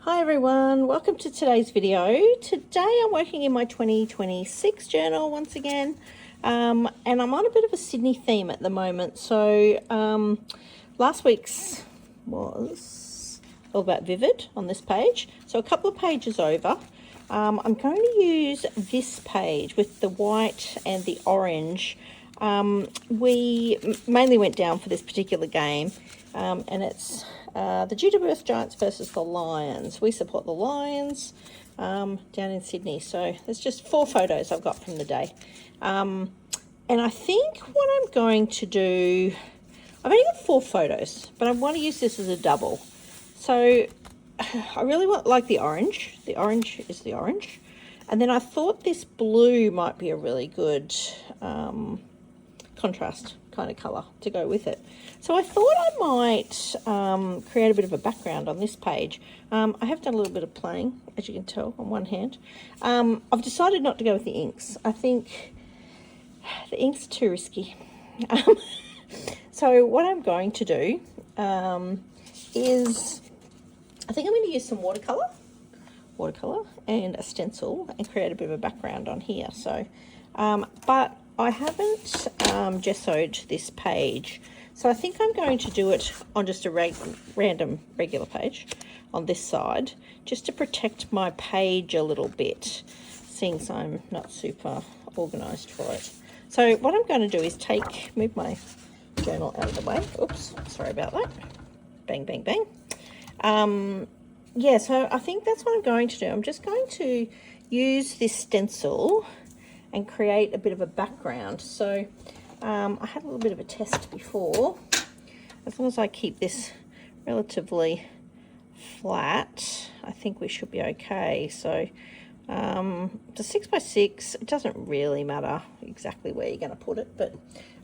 Hi everyone, welcome to today's video. Today I'm working in my 2026 journal once again, and I'm on a bit of a Sydney theme at the moment. So last week's was all about vivid on this page, so a couple of pages over. I'm going to use this page with the white and the orange. We mainly went down for this particular game, and it's the GWS Giants versus the Lions. We support the Lions down in Sydney. So there's just 4 photos I've got from the day. And I think what I'm going to do, I've only got 4 photos, but I want to use this as a double. So I really like the orange. The orange is the orange. And then I thought this blue might be a really good contrast kind of colour to go with it. So I thought I might create a bit of a background on this page. I have done a little bit of playing, as you can tell, on one hand. I've decided not to go with the inks. I think the inks are too risky. So what I'm going to do is, I think I'm going to use some watercolour and a stencil and create a bit of a background on here. So, but I haven't gessoed this page, so I think I'm going to do it on just a random regular page on this side, just to protect my page a little bit, seeing as I'm not super organised for it. So what I'm going to do is move my journal out of the way. Oops, sorry about that. Bang, bang, bang. Yeah, so I think that's what I'm going to do. I'm just going to use this stencil and create a bit of a background. So I had a little bit of a test before. As long as I keep this relatively flat, I think we should be okay. So the 6x6, it doesn't really matter exactly where you're going to put it, but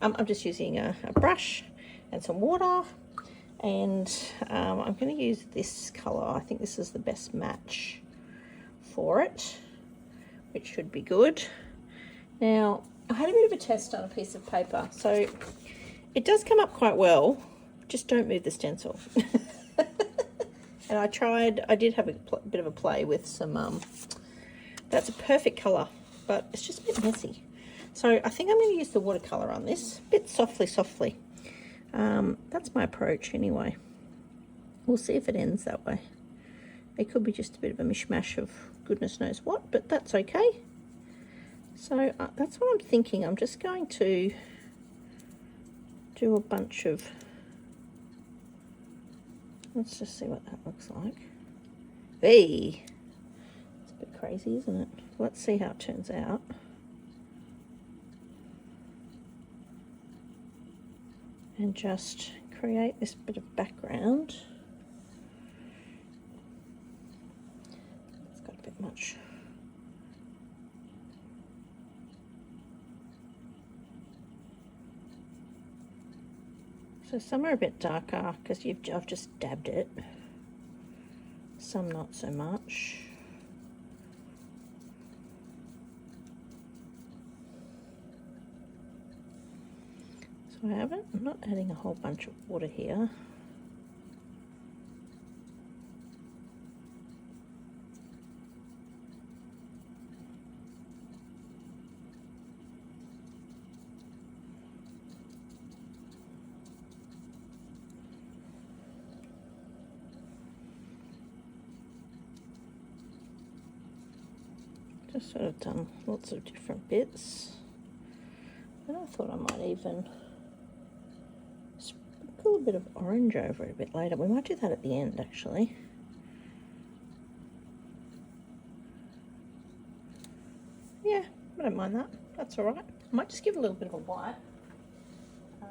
I'm just using a brush and some water, and I'm going to use this colour. I think this is the best match for it, which should be good. Now, I had a bit of a test on a piece of paper, so it does come up quite well. Just don't move the stencil. And I did have a bit of a play with some, that's a perfect colour, but it's just a bit messy. So I think I'm going to use the watercolour on this, a bit softly. That's my approach anyway. We'll see if it ends that way. It could be just a bit of a mishmash of goodness knows what, but that's okay. So that's what I'm thinking. I'm just going to do a bunch of, let's just see what that looks like. Hey, it's a bit crazy, isn't it? Let's see how it turns out. And just create this bit of background. It's got a bit much. So some are a bit darker because I've just dabbed it. Some not so much. So I'm not adding a whole bunch of water here. Just sort of done lots of different bits. And I thought I might even sprinkle a bit of orange over it a bit later. We might do that at the end, actually. Yeah, I don't mind that. That's all right. I might just give a little bit of a white. I've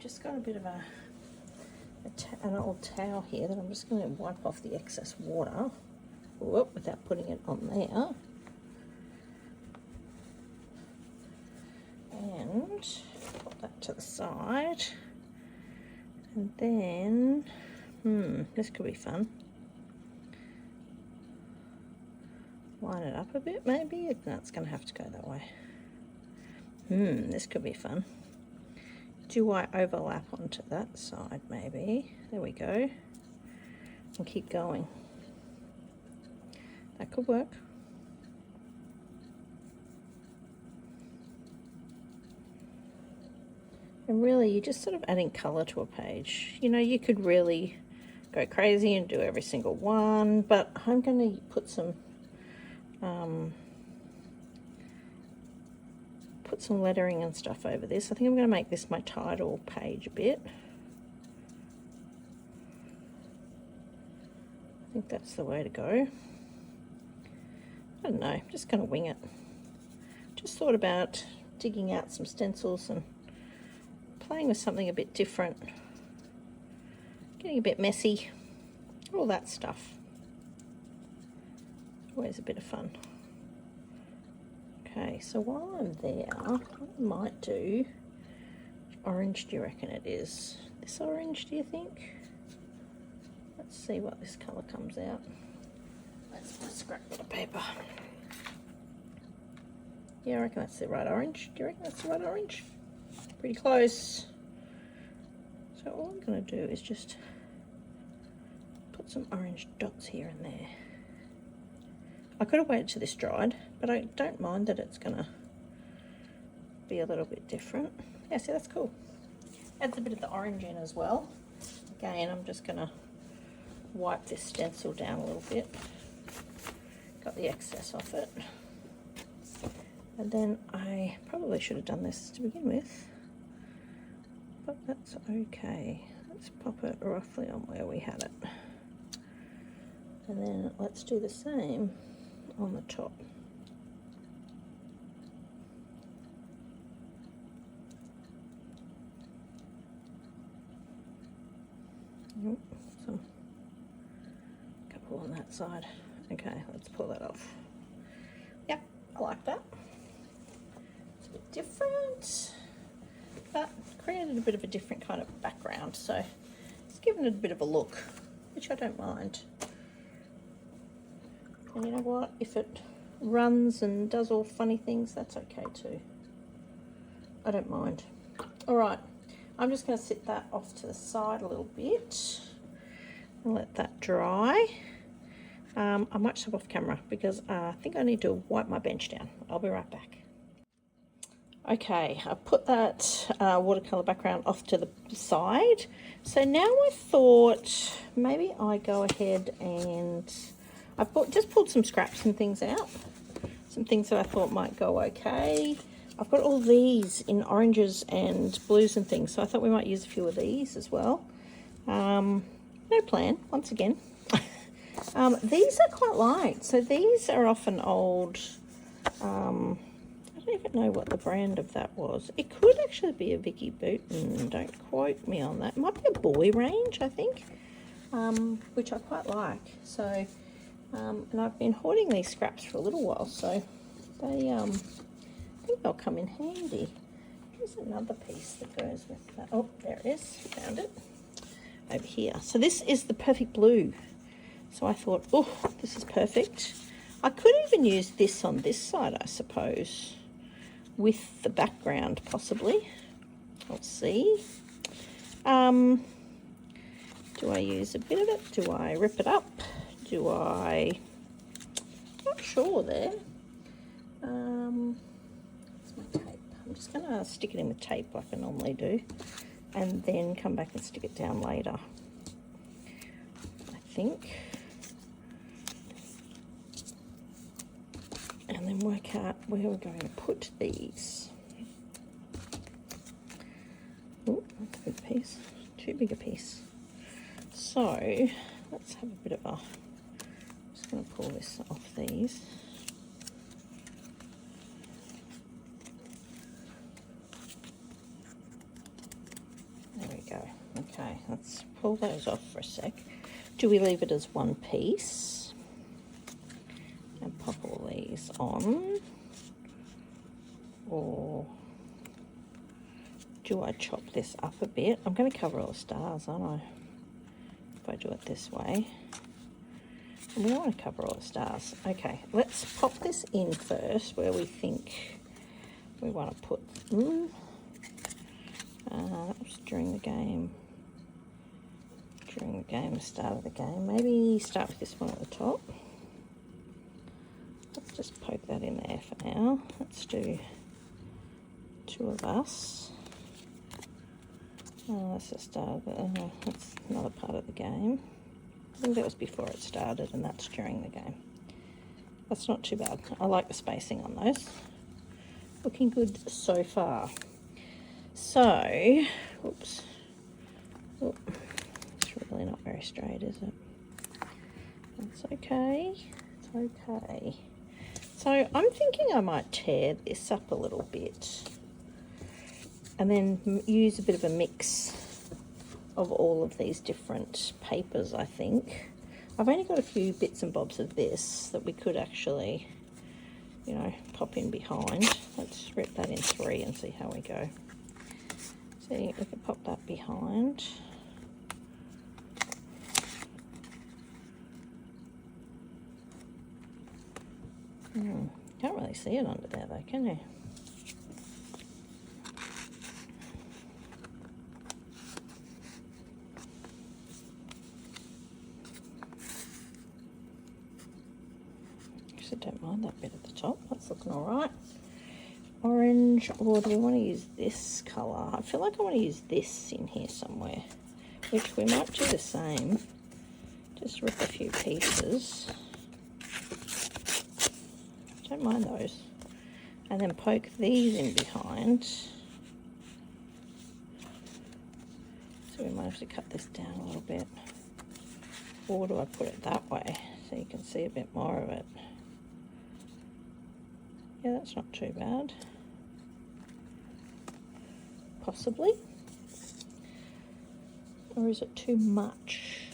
just got a bit of an old towel here that I'm just going to wipe off the excess water. Whoop, without putting it on there. And put that to the side. And then, this could be fun. Line it up a bit, maybe. No, it's going to have to go that way. This could be fun. Do I overlap onto that side, maybe? There we go. and keep going. That could work. And really, you're just sort of adding colour to a page. You know, you could really go crazy and do every single one, but I'm going to put some lettering and stuff over this. I think I'm going to make this my title page a bit. I think that's the way to go. I don't know, I'm just going to wing it. Just thought about digging out some stencils and playing with something a bit different. Getting a bit messy. All that stuff. Always a bit of fun. Okay, so while I'm there, what I might do, which orange do you reckon it is? This orange, do you think? Let's see what this colour comes out. Let's put a scrap bit of paper. Yeah, I reckon that's the right orange. Do you reckon that's the right orange? Pretty close. So all I'm going to do is just put some orange dots here and there. I could have waited till this dried, but I don't mind that it's going to be a little bit different. Yeah, see, that's cool. Adds a bit of the orange in as well. Again, I'm just going to wipe this stencil down a little bit. Got the excess off it. And then I probably should have done this to begin with, but that's okay. Let's pop it roughly on where we had it. And then let's do the same on the top. Some couple on that side. Okay, let's pull that off. Yep, I like that. It's a bit different, but created a bit of a different kind of background, so it's given it a bit of a look, which I don't mind. And you know what? If it runs and does all funny things, that's okay too. I don't mind. All right, I'm just going to sit that off to the side a little bit and let that dry. I might stop off camera because I think I need to wipe my bench down. I'll be right back. Okay, I put that watercolour background off to the side. So now I thought maybe I go ahead and I just pulled some scraps and things out. Some things that I thought might go okay. I've got all these in oranges and blues and things, so I thought we might use a few of these as well. No plan, once again. These are quite light, so these are often old. I don't even know what the brand of that was. It could actually be a Vicky Booten, don't quote me on that. It might be a boy range, I think, which I quite like. So, and I've been hoarding these scraps for a little while, so they, I think they'll come in handy. Here's another piece that goes with that. Oh, there it is, found it, over here. So this is the perfect blue. So I thought, oh, this is perfect. I could even use this on this side, I suppose, with the background possibly. Let's see. Do I use a bit of it? Do I rip it up? Do I? Not sure there. That's my tape. I'm just going to stick it in with tape like I normally do, and then come back and stick it down later, I think. And then work out where we're going to put these. Oh, that's a big piece. Too big a piece. So let's have a bit of a, I'm just going to pull this off these. There we go. Okay, let's pull those off for a sec. Do we leave it as one piece and pop all these on, or do I chop this up a bit? I'm going to cover all the stars, aren't I, if I do it this way? And we don't want to cover all the stars. Okay, let's pop this in first where we think we want to put them. That was during the game. during the game, the start of the game. Maybe start with this one at the top. Let's just poke that in there for now. Let's do 2 of us. Oh, that's the start. That's another part of the game. I think that was before it started, and that's during the game. That's not too bad. I like the spacing on those. Looking good so far. So, oops. Oh, it's really not very straight, is it? That's okay. It's okay. So I'm thinking I might tear this up a little bit and then use a bit of a mix of all of these different papers, I think. I've only got a few bits and bobs of this that we could actually, you know, pop in behind. Let's rip that in 3 and see how we go. See, we can pop that behind. Can't really see it under there though, can you? Actually, don't mind that bit at the top. That's looking all right. Orange, or do we want to use this colour? I feel like I want to use this in here somewhere, which we might do the same. Just rip a few pieces. Don't mind those. And then poke these in behind. So we might have to cut this down a little bit. Or do I put it that way so you can see a bit more of it? Yeah, that's not too bad. Possibly. Or is it too much?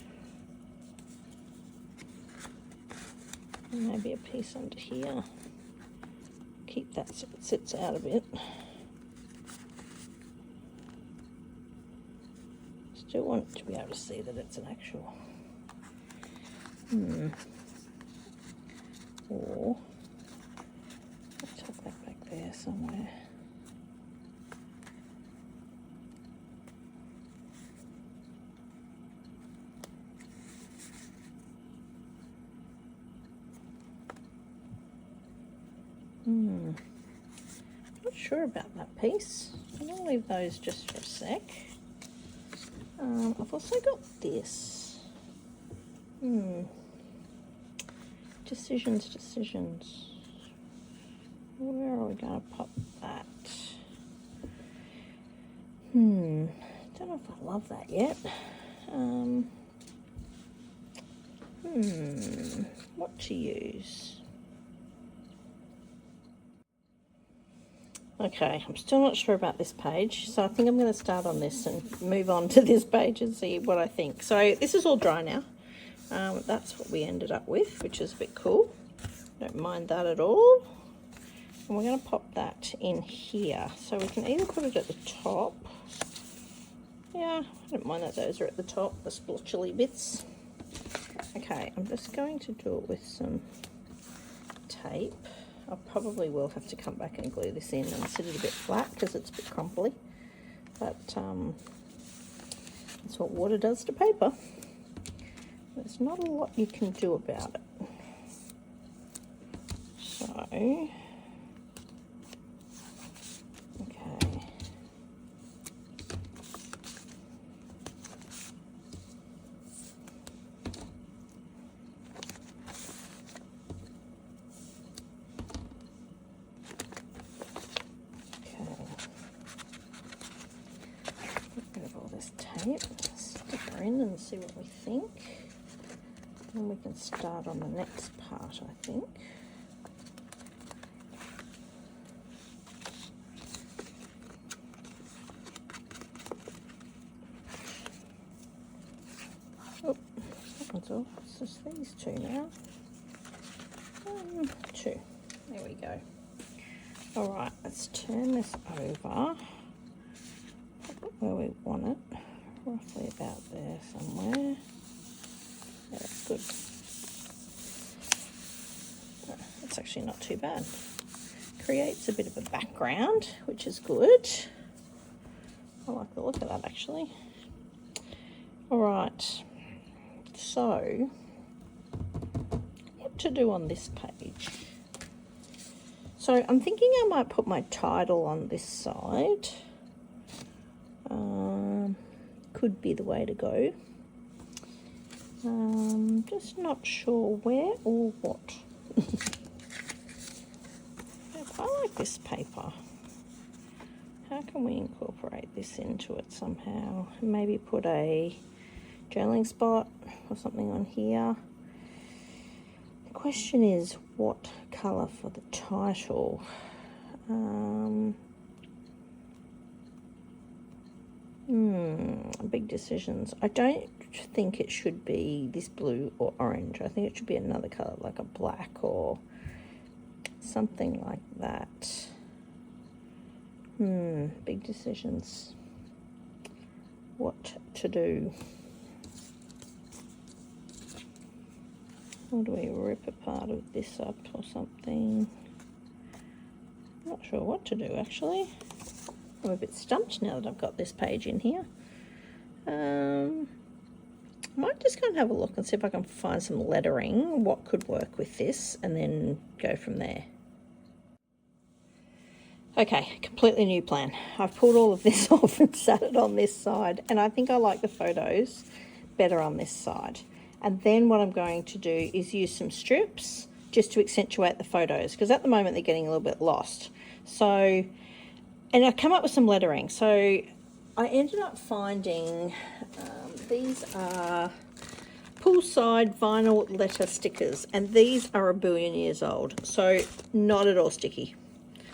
Maybe a piece under here. Keep that so it sits out a bit. Still want to be able to see that it's an actual. Or let's tuck that back there somewhere. Not sure about that piece. I'm going to leave those just for a sec. I've also got this. Decisions. Where are we going to pop that? Don't know if I love that yet. What to use? Okay, I'm still not sure about this page, so I think I'm going to start on this and move on to this page and see what I think. So this is all dry now. That's what we ended up with, which is a bit cool. Don't mind that at all. And we're going to pop that in here. So we can either put it at the top. Yeah, I don't mind that those are at the top, the splotchy bits. Okay, I'm just going to do it with some tape. I probably will have to come back and glue this in and sit it a bit flat because it's a bit crumply. But that's what water does to paper. There's not a lot you can do about it. So, okay. Stick her in and see what we think. And we can start on the next part, I think. Oh, that one's off. It's just these two now. 2. There we go. All right, let's turn this over. Where we want it, roughly about there somewhere. Yeah, that's good. That's actually not too bad. Creates a bit of a background, which is good. I like the look of that actually. All right, So, what to do on this page? So I'm thinking I might put my title on this side. Could be the way to go. Just not sure where or what. I like this paper. How can we incorporate this into it somehow? Maybe put a journaling spot or something on here. The question is what colour for the title? Big decisions. I don't think it should be this blue or orange. I think it should be another colour, like a black or something like that. Big decisions. What to do? Or do we rip a part of this up or something? I'm not sure what to do actually. I'm a bit stumped now that I've got this page in here. I might just go and have a look and see if I can find some lettering, what could work with this, and then go from there. Okay, completely new plan. I've pulled all of this off and sat it on this side, and I think I like the photos better on this side. And then what I'm going to do is use some strips just to accentuate the photos, because at the moment they're getting a little bit lost. So, and I come up with some lettering. So I ended up finding, these are poolside vinyl letter stickers, and these are 1 billion years old, so not at all sticky.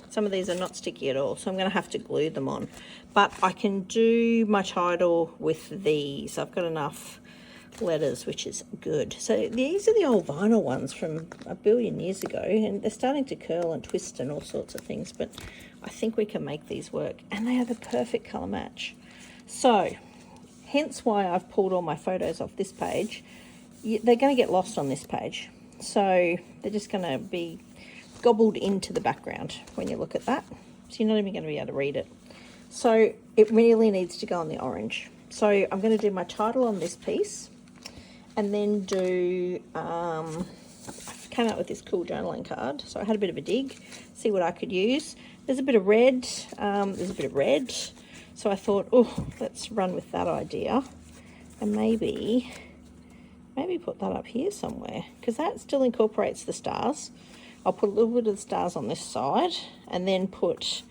Some of these are not sticky at all, so I'm going to have to glue them on. But I can do my title with these. I've got enough letters, which is good. So these are the old vinyl ones from 1 billion years ago, and they're starting to curl and twist and all sorts of things, but I think we can make these work, and they are the perfect colour match. So hence why I've pulled all my photos off this page. They're going to get lost on this page, so they're just going to be gobbled into the background when you look at that, so you're not even going to be able to read it. So it really needs to go on the orange. So I'm going to do my title on this piece, and then do, I came up with this cool journaling card, so I had a bit of a dig, see what I could use. There's a bit of red, so I thought, oh, let's run with that idea, and maybe put that up here somewhere, because that still incorporates the stars. I'll put a little bit of the stars on this side, and then put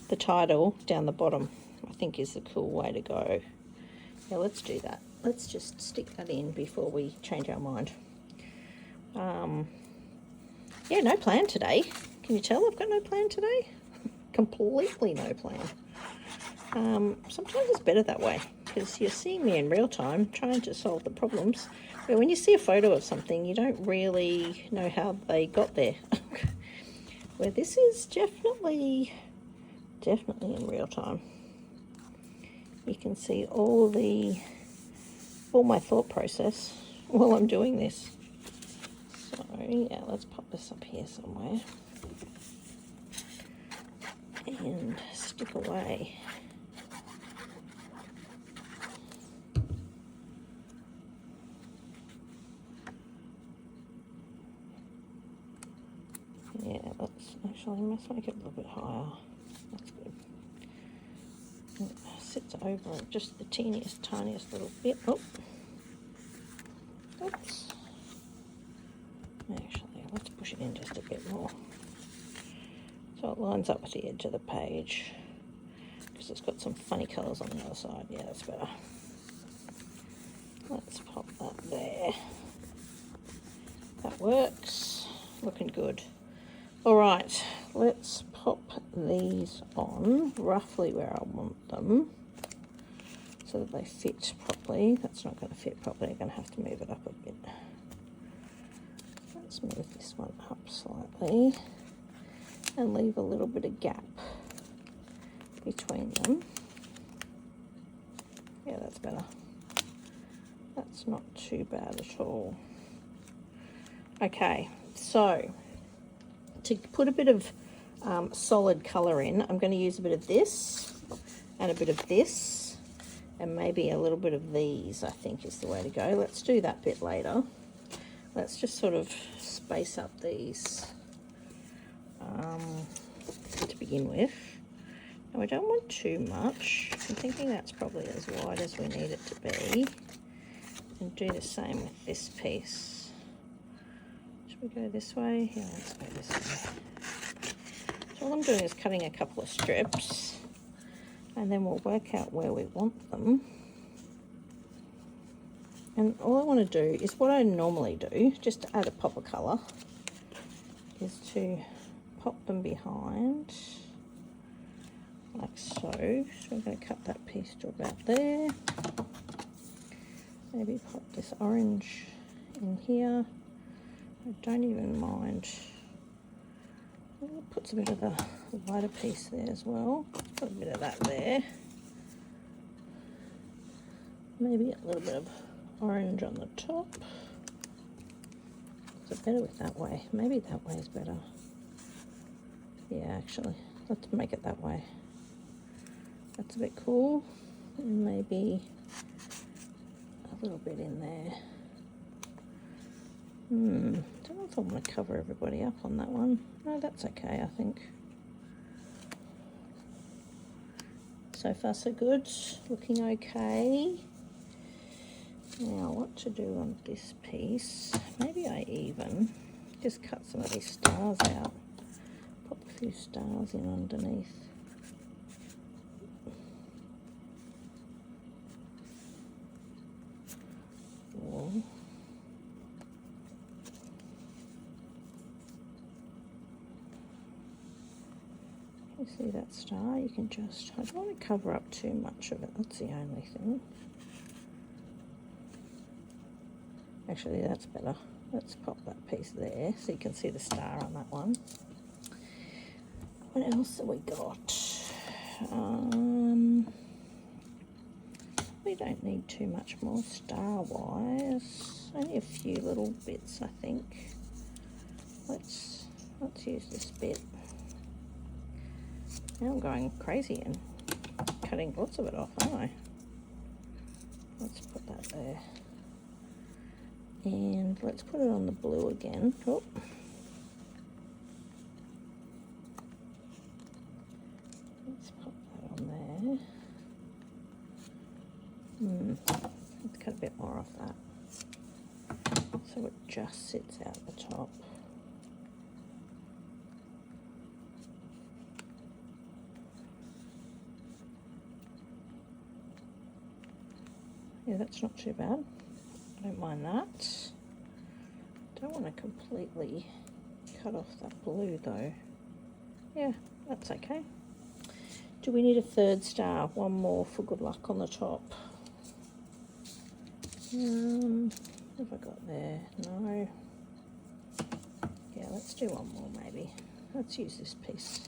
the title down the bottom, I think is the cool way to go. Yeah, let's do that. Let's just stick that in before we change our mind. Yeah, no plan today. Can you tell I've got no plan today? Completely no plan. Sometimes it's better that way, because you're seeing me in real time trying to solve the problems. But when you see a photo of something, you don't really know how they got there. Where this is definitely in real time. You can see all my thought process while I'm doing this. So yeah, let's pop this up here somewhere and stick away. Yeah, let's make it a little bit higher. That's good. It sits over it just the tiniest little bit. Oh, oops. Actually, let's push it in just a bit more, so it lines up with the edge of the page, because it's got some funny colours on the other side. Yeah, that's better. Let's pop that there. That works. Looking good. All right, let's pop these on roughly where I want them, so that they fit properly. That's not going to fit properly. I'm going to have to move it up a bit. Let's move this one up slightly and leave a little bit of gap between them. Yeah, that's better. That's not too bad at all. Okay, so to put a bit of solid colour in, I'm going to use a bit of this and a bit of this, And maybe a little bit of these, I think, is the way to go. Let's do that bit later. Let's just sort of space up these to begin with. And we don't want too much. I'm thinking that's probably as wide as we need it to be. And do the same with this piece. Should we go this way? Yeah, let's go this way. So all I'm doing is cutting a couple of strips, and then we'll work out where we want them. And all I want to do is what I normally do, just to add a pop of colour, is to pop them behind, like so. So we're going to cut that piece to about there. Maybe pop this orange in here. I don't even mind. Puts a bit of the lighter piece there as well. Put a bit of that there. Maybe a little bit of orange on the top. Is it better with that way? Maybe that way is better. Yeah, actually, let's make it that way. That's a bit cool. And maybe a little bit in there. Don't know if I want to cover everybody up on that one. No, that's okay, I think. So far so good, looking okay. Now what to do on this piece? Maybe I even just cut some of these stars out. Pop a few stars in underneath. Or you see that star? You can just, I don't want to cover up too much of it, that's the only thing. Actually, that's better. Let's pop that piece there so you can see the star on that one. What else have we got? We don't need too much more star-wise. Only a few little bits, I think. Let's use this bit. Now I'm going crazy and cutting lots of it off, aren't I? Let's put that there. And let's put it on the blue again. Oh. Let's pop that on there. Let's cut a bit more off that. So it just sits out the top. Yeah, that's not too bad. I don't mind that. Don't want to completely cut off that blue though. Yeah, that's okay. Do we need a third star? One more for good luck on the top. What have I got there? No. Yeah, let's do one more maybe. Let's use this piece.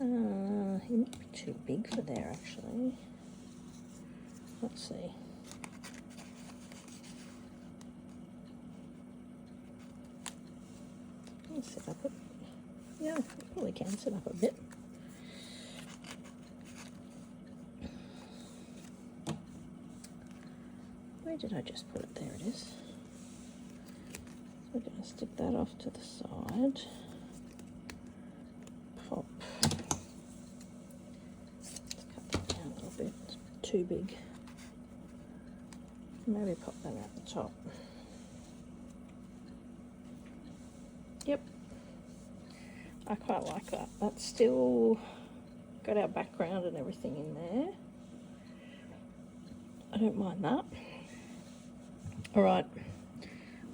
He might be too big for there actually. Let's see. Let's set up it. Yeah, I probably can set up a bit. Where did I just put it? There it is. So we're going to stick that off to the side. Pop. Let's cut that down a little bit. It's too big. Maybe pop that out the top. Yep. I quite like that. That's still got our background and everything in there. I don't mind that. Alright.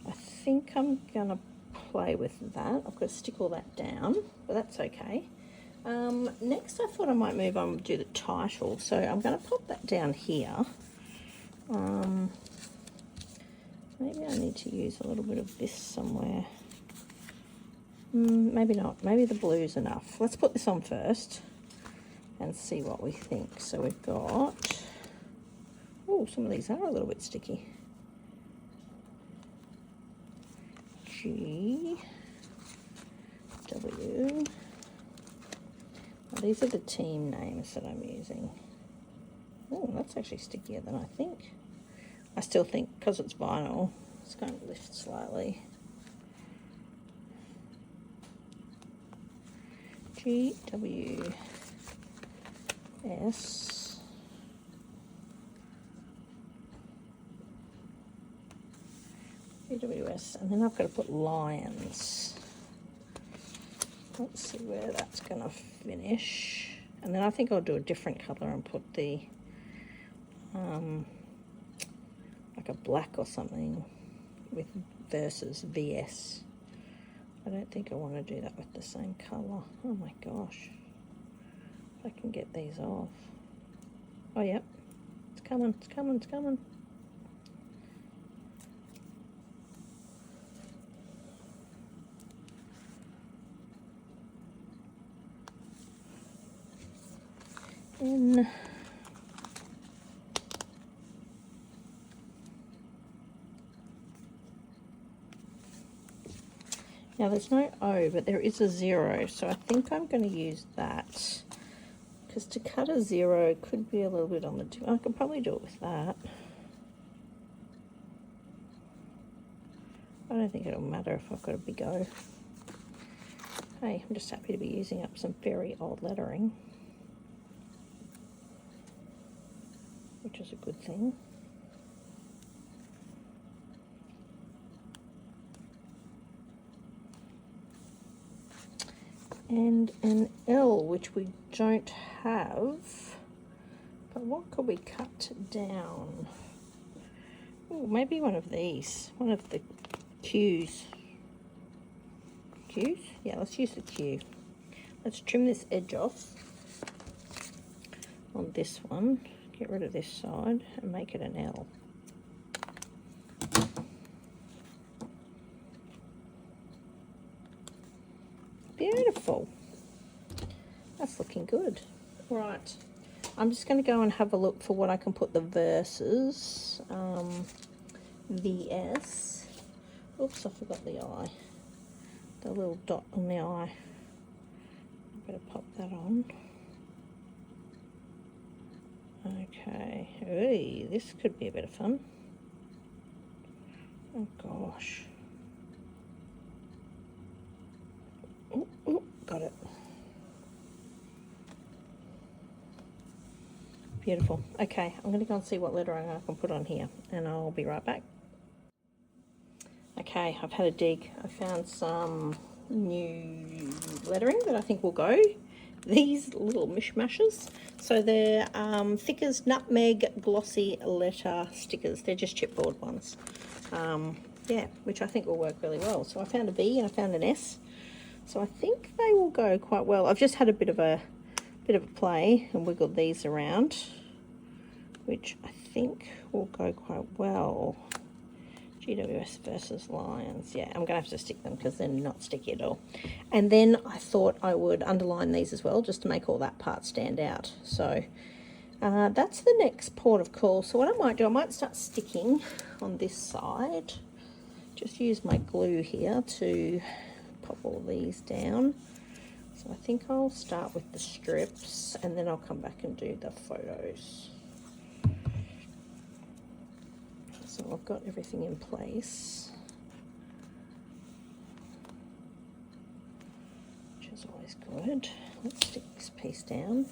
I think I'm going to play with that. I've got to stick all that down, but that's okay. Next I thought I might move on and do the title. So I'm going to pop that down here. Maybe I need to use a little bit of this somewhere. Maybe not. Maybe the blue's enough. Let's put this on first and see what we think. So we've got... Oh, some of these are a little bit sticky. G, W. I these are the team names that I'm using. Oh, that's actually stickier than I think. I still think, because it's vinyl, it's going to lift slightly. GWS. GWS, and then I've got to put Lions. Let's see where that's going to finish. And then I think I'll do a different colour and put the, like a black or something with versus VS. I don't think I want to do that with the same colour. Oh my gosh. If I can get these off. Oh, yep. It's coming, it's coming, it's coming. In. Now there's no O, but there is a 0, so I think I'm going to use that, because to cut a 0 could be a little bit on the I could probably do it with that. I don't think it'll matter if I've got a big O. Hey, I'm just happy to be using up some very old lettering, which is a good thing. And an L, which we don't have, but what could we cut down? Ooh, maybe one of these, one of the Q's. Q's? Yeah, let's use the Q. Let's trim this edge off on this one, get rid of this side and make it an L. Beautiful. That's looking good. Right. I'm just going to go and have a look for what I can put the verses. VS. Oops, I forgot the I. The little dot on the I. Better pop that on. Okay. Ooh, this could be a bit of fun. Oh gosh. Ooh, got it. Beautiful. Okay, I'm going to go and see what lettering I can put on here, and I'll be right back. Okay, I've had a dig. I found some new lettering that I think will go. These little mishmashes. So they're Thickers Nutmeg Glossy Letter stickers. They're just chipboard ones. Yeah, which I think will work really well. So I found a B and I found an S. So I think they will go quite well. I've just had a bit of a play and wiggled these around, which I think will go quite well. GWS versus Lions. Yeah, I'm going to have to stick them because they're not sticky at all. And then I thought I would underline these as well, just to make all that part stand out. So that's the next port of call. So what I might do, I might start sticking on this side. Just use my glue here to pop all these down. So I think I'll start with the strips and then I'll come back and do the photos. So I've got everything in place, which is always good. Let's stick this piece down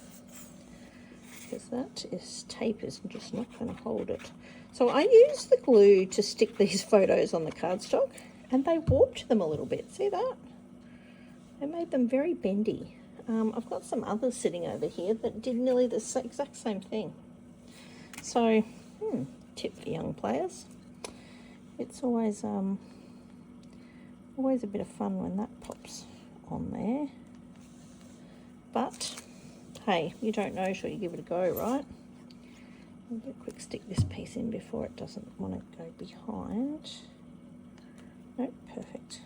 because that tape is just not going to hold it. So I used the glue to stick these photos on the cardstock and they warped them a little bit. See that? They made them very bendy. I've got some others sitting over here that did nearly the exact same thing. So, tip for young players. It's always a bit of fun when that pops on there. But, hey, you don't know till you give it a go, right? I'll do a quick stick this piece in before it doesn't want to go behind. Nope, perfect.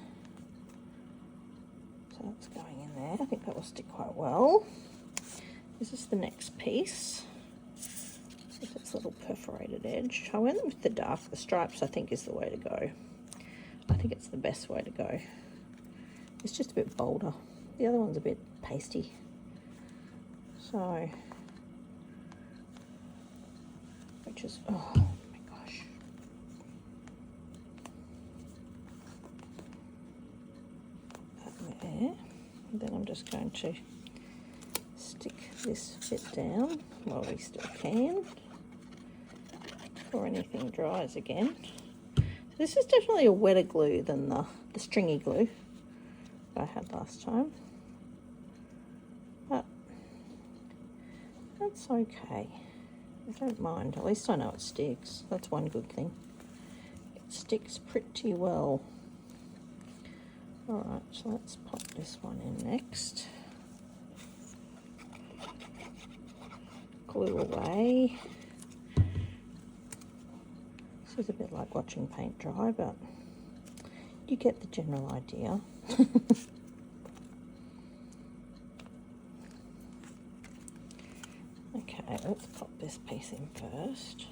So that's going in there. I think that will stick quite well. This is the next piece. With its little perforated edge. I went with the dark. The stripes I think is the way to go. I think it's the best way to go. It's just a bit bolder. The other one's a bit pasty. So, which is, oh my gosh. That there. And then I'm just going to stick this bit down while we still can before anything dries again. This is definitely a wetter glue than the stringy glue I had last time, but that's okay. I don't mind. At least I know it sticks. That's one good thing. It sticks pretty well. Alright, so let's pop this one in next. Glue away. This is a bit like watching paint dry, but you get the general idea. Okay, let's pop this piece in first.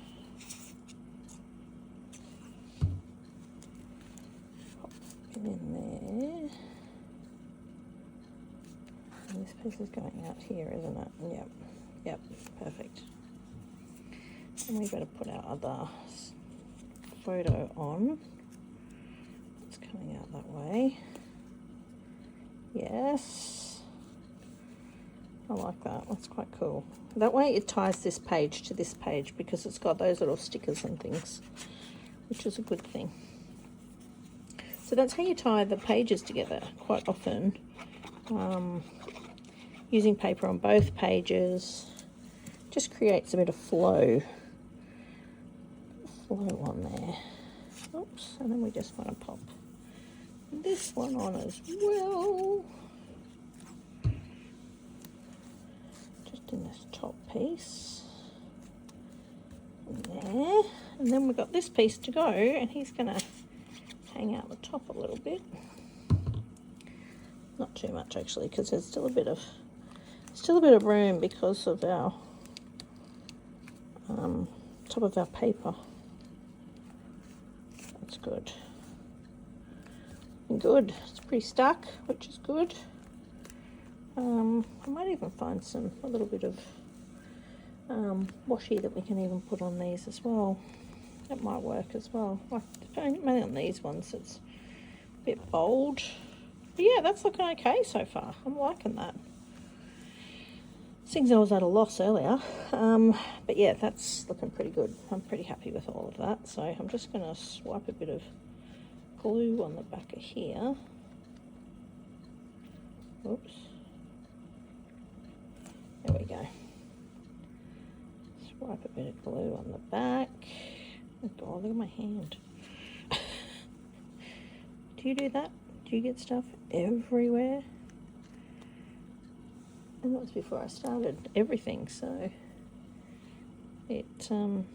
Pop it in there. And this piece is going out here, isn't it? Yep, yep, perfect. And we better put our other photo on. It's coming out that way. Yes, I like that. That's quite cool. That way it ties this page to this page because it's got those little stickers and things, which is a good thing. So that's how you tie the pages together quite often. Using paper on both pages just creates a bit of flow on there. Oops, and then we just want to pop this one on as well. Just in this top piece. And there. And then we've got this piece to go, and he's going to hang out the top a little bit. Not too much actually, because there's still a bit of room because of our top of our paper. That's good. Good. It's pretty stuck, which is good. I might even find a little bit of washi that we can even put on these as well. That might work as well. Like, mainly on these ones, it's a bit bold. But yeah, that's looking okay so far. I'm liking that. Seems I was at a loss earlier, but yeah, that's looking pretty good. I'm pretty happy with all of that. So I'm just going to swipe a bit of glue on the back of here. Oops. There we go. Swipe a bit of glue on the back. Oh God, look at my hand. Do you do that? Do you get stuff everywhere? And that was before I started everything, so it you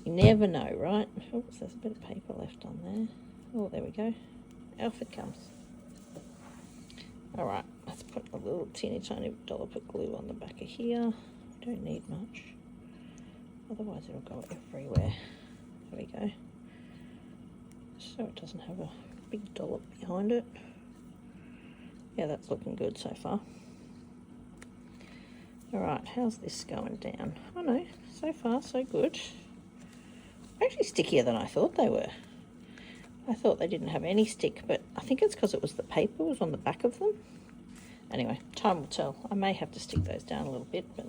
never know, right? Oops, there's a bit of paper left on there. Oh, there we go. Off it comes. All right, let's put a little teeny tiny dollop of glue on the back of here. Don't need much, otherwise it'll go everywhere. There we go. So it doesn't have a big dollop behind it. Yeah, that's looking good so far. All right, how's this going down? Oh no, so far so good. Actually stickier than I thought they were. I thought they didn't have any stick, but I think it's because it was the paper was on the back of them. Anyway, time will tell. I may have to stick those down a little bit, but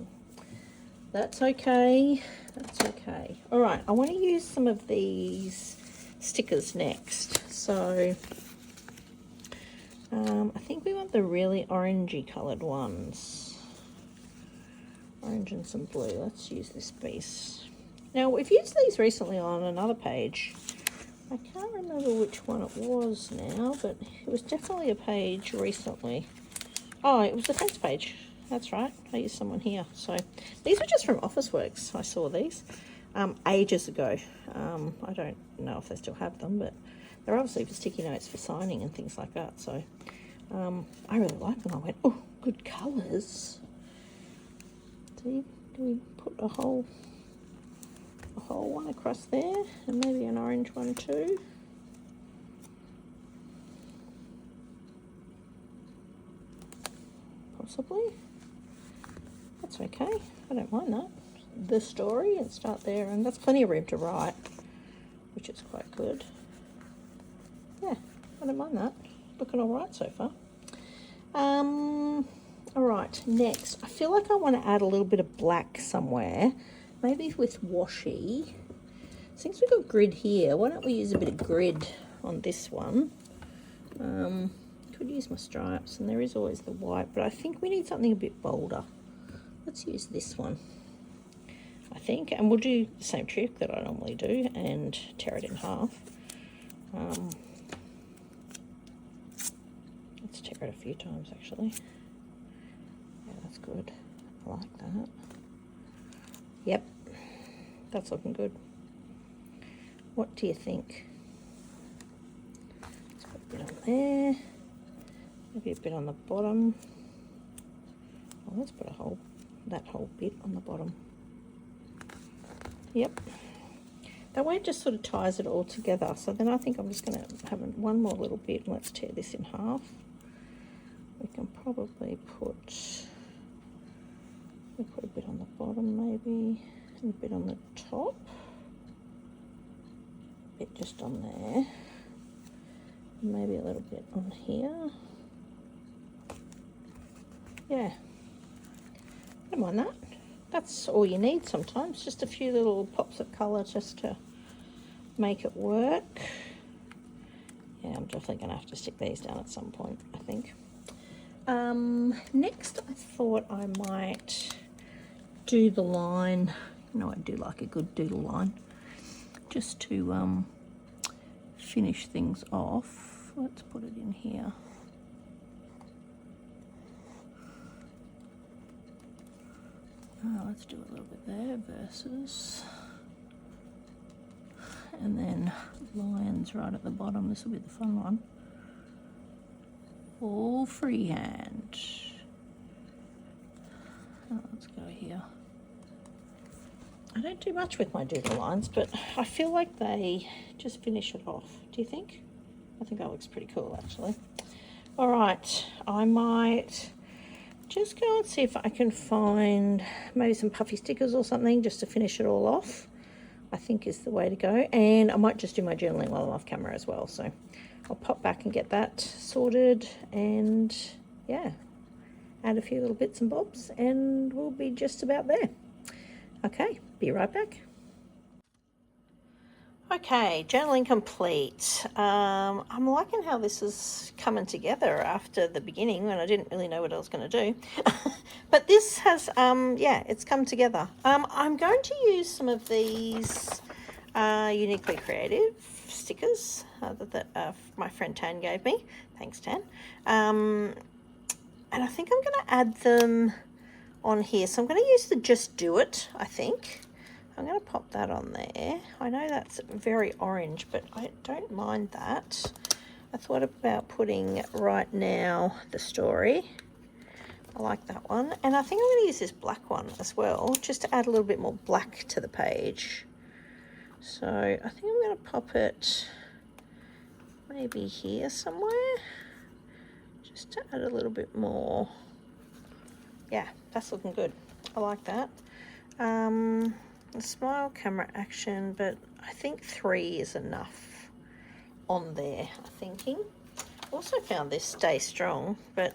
that's okay. That's okay. All right, I want to use some of these stickers next. So I think we want the really orangey coloured ones. Orange and some blue. Let's use this piece. Now, we've used these recently on another page. I can't remember which one it was now, but it was definitely a page recently. Oh, it was the fence page. That's right. I used someone here. So these were just from Officeworks. I saw these ages ago. I don't know if they still have them, but they're obviously for sticky notes for signing and things like that. So I really like them. I went, oh, good colours. See, do we put a whole one across there and maybe an orange one too? possibly. That's okay, I don't mind that. The story, and start there, and that's plenty of room to write, which is quite good. Yeah, I don't mind that. Looking all right so far. All right, next, I feel like I want to add a little bit of black somewhere, maybe with washi. Since we've got grid here, why don't we use a bit of grid on this one? Could use my stripes, and there is always the white, but I think we need something a bit bolder. Let's use this one, I think, and we'll do the same trick that I normally do and tear it in half. Let's tear it a few times actually. Yeah, that's good. I like that. Yep, that's looking good. What do you think? Let's put a bit on there, maybe a bit on the bottom. Oh, let's put that whole bit on the bottom. Yep. That way it just sort of ties it all together. So then I think I'm just going to have one more little bit. Let's tear this in half. We can probably put a bit on the bottom maybe, and a bit on the top. A bit just on there. And maybe a little bit on here. Yeah. I don't mind that. That's all you need sometimes, just a few little pops of colour just to make it work. Yeah, I'm definitely going to have to stick these down at some point, I think. Next, I thought I might do the line. You know, I do like a good doodle line, just to finish things off. Let's put it in here. Let's do a little bit there, versus, and then lions right at the bottom. This will be the fun one. All freehand. Let's go here. I don't do much with my doodle lines, but I feel like they just finish it off. Do you think? I think that looks pretty cool, actually. All right, I might just go and see if I can find maybe some puffy stickers or something just to finish it all off, I think is the way to go. And I might just do my journaling while I'm off camera as well. So I'll pop back and get that sorted, and yeah, add a few little bits and bobs, and we'll be just about there. Okay, be right back. Okay, journaling complete. I'm liking how this is coming together after the beginning when I didn't really know what I was going to do. But this has, yeah, it's come together. I'm going to use some of these Uniquely Creative stickers that my friend Tan gave me. Thanks, Tan. And I think I'm going to add them on here. So I'm going to use the Just Do It, I think. I'm going to pop that on there. I know that's very orange, but I don't mind that. I thought about putting Right Now the Story. I like that one. And I think I'm going to use this black one as well, just to add a little bit more black to the page. So I think I'm going to pop it maybe here somewhere, just to add a little bit more. Yeah, that's looking good. I like that. The smile, camera, action, but I think 3 is enough on there, I'm thinking. Also found this Stay Strong, but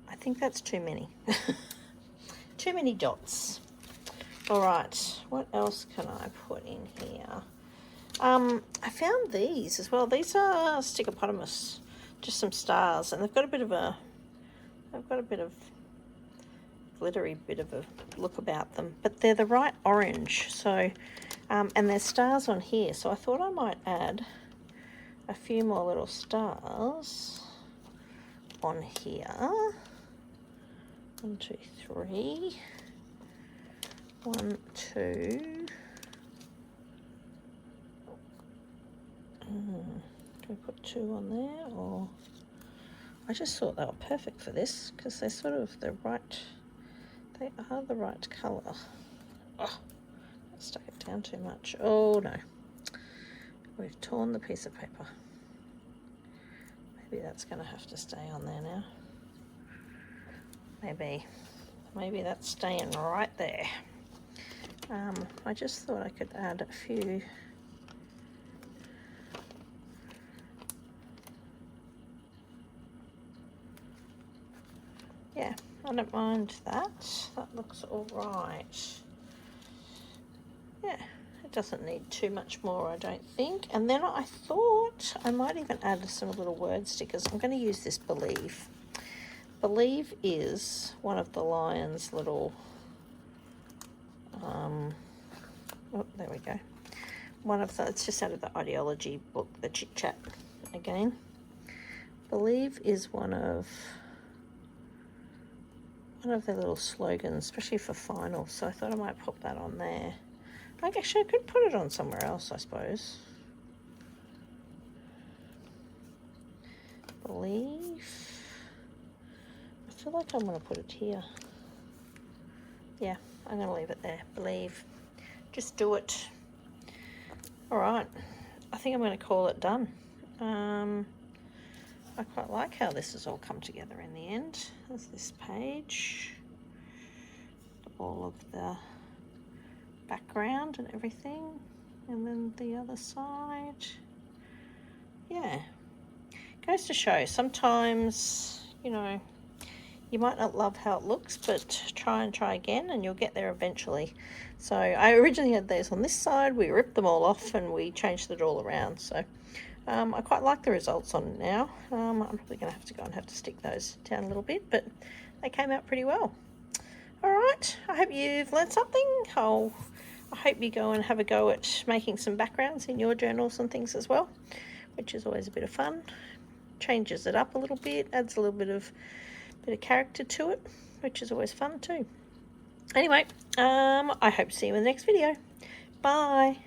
I think that's too many. Too many dots. All right, what else can I put in here? I found these as well. These are Stickopotamus, just some stars, and they've got a bit of glittery bit of a look about them, but they're the right orange. So and there's stars on here, so I thought I might add a few more little stars on here. 1, 2, 3. 1, 2. Do we put 2 on there, or I just thought they were perfect for this because they're sort of the right. They are the right colour. Oh, I stuck it down too much. Oh no. We've torn the piece of paper. Maybe that's going to have to stay on there now. Maybe that's staying right there. I just thought I could add a few. Yeah, I don't mind that. That looks all right. Yeah, it doesn't need too much more, I don't think. And then I thought I might even add some little word stickers. I'm going to use this Believe. Believe is one of the Lions' little, oh, there we go. It's just out of the ideology book, the Chit Chat again. Believe is one of their little slogans, especially for finals. So I thought I might pop that on there. Actually, I could put it on somewhere else, I suppose. Believe. I feel like I'm going to put it here. Yeah, I'm going to leave it there. Believe. Just do it. All right. I think I'm going to call it done. I quite like how this has all come together in the end. There's this page. All of the background and everything. And then the other side. Yeah. Goes to show, sometimes, you know, you might not love how it looks, but try and try again and you'll get there eventually. So I originally had these on this side, we ripped them all off and we changed it all around. So I quite like the results on it now. I'm probably going to have to stick those down a little bit, but they came out pretty well. All right, I hope you've learned something. I hope you go and have a go at making some backgrounds in your journals and things as well, which is always a bit of fun. Changes it up a little bit, adds a little bit of character to it, which is always fun too. Anyway, I hope to see you in the next video. Bye.